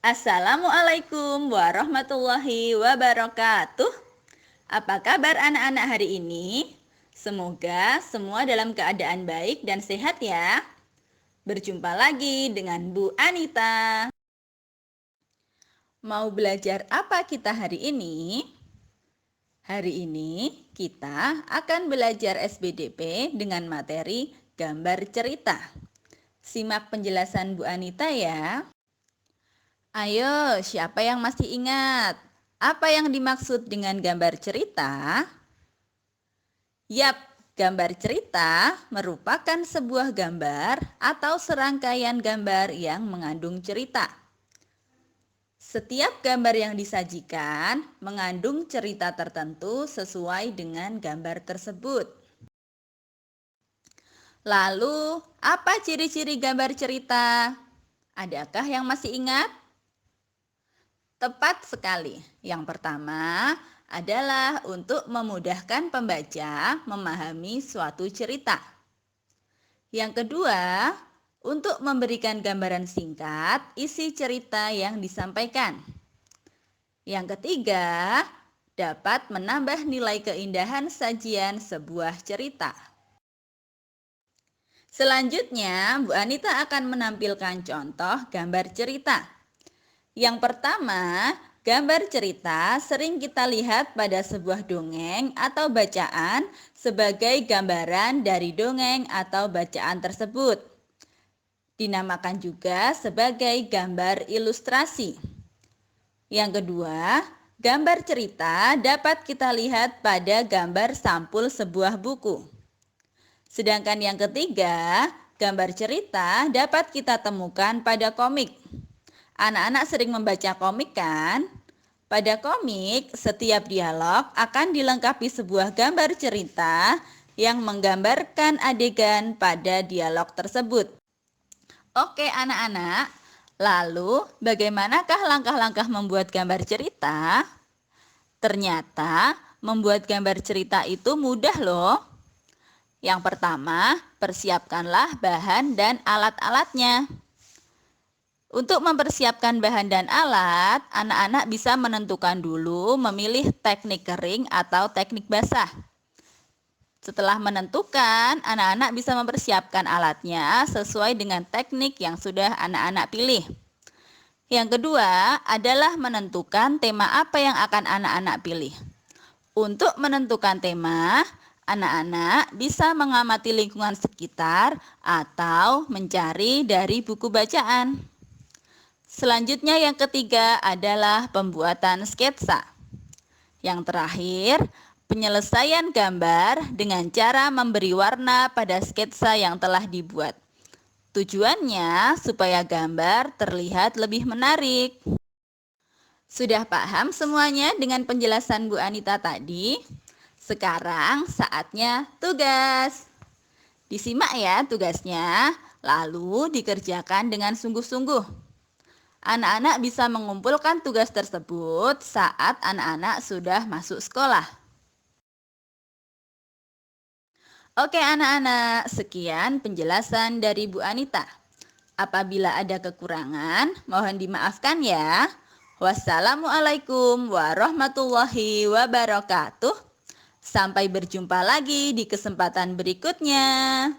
Assalamualaikum warahmatullahi wabarakatuh. Apa kabar anak-anak hari ini? Semoga semua dalam keadaan baik dan sehat ya. Berjumpa lagi dengan Bu Anita. Mau belajar apa kita hari ini? Hari ini kita akan belajar SBDP dengan materi gambar cerita. Simak penjelasan Bu Anita ya. Ayo, siapa yang masih ingat? Apa yang dimaksud dengan gambar cerita? Yap, gambar cerita merupakan sebuah gambar atau serangkaian gambar yang mengandung cerita. Setiap gambar yang disajikan mengandung cerita tertentu sesuai dengan gambar tersebut. Lalu, apa ciri-ciri gambar cerita? Adakah yang masih ingat? Tepat sekali. Yang pertama adalah untuk memudahkan pembaca memahami suatu cerita. Yang kedua, untuk memberikan gambaran singkat isi cerita yang disampaikan. Yang ketiga, dapat menambah nilai keindahan sajian sebuah cerita. Selanjutnya, Bu Anita akan menampilkan contoh gambar cerita. Yang pertama, gambar cerita sering kita lihat pada sebuah dongeng atau bacaan sebagai gambaran dari dongeng atau bacaan tersebut. Dinamakan juga sebagai gambar ilustrasi. Yang kedua, gambar cerita dapat kita lihat pada gambar sampul sebuah buku. Sedangkan yang ketiga, gambar cerita dapat kita temukan pada komik. Anak-anak sering membaca komik kan? Pada komik, setiap dialog akan dilengkapi sebuah gambar cerita yang menggambarkan adegan pada dialog tersebut. Oke anak-anak, lalu bagaimanakah langkah-langkah membuat gambar cerita? Ternyata membuat gambar cerita itu mudah loh. Yang pertama, persiapkanlah bahan dan alat-alatnya. Untuk mempersiapkan bahan dan alat, anak-anak bisa menentukan dulu memilih teknik kering atau teknik basah. Setelah menentukan, anak-anak bisa mempersiapkan alatnya sesuai dengan teknik yang sudah anak-anak pilih. Yang kedua adalah menentukan tema apa yang akan anak-anak pilih. Untuk menentukan tema, anak-anak bisa mengamati lingkungan sekitar atau mencari dari buku bacaan. Selanjutnya yang ketiga adalah pembuatan sketsa. Yang terakhir, penyelesaian gambar dengan cara memberi warna pada sketsa yang telah dibuat. Tujuannya supaya gambar terlihat lebih menarik. Sudah paham semuanya dengan penjelasan Bu Anita tadi? Sekarang saatnya tugas. Disimak ya tugasnya, lalu dikerjakan dengan sungguh-sungguh. Anak-anak bisa mengumpulkan tugas tersebut saat anak-anak sudah masuk sekolah. Oke anak-anak, sekian penjelasan dari Bu Anita. Apabila ada kekurangan, mohon dimaafkan ya. Wassalamualaikum warahmatullahi wabarakatuh. Sampai berjumpa lagi di kesempatan berikutnya.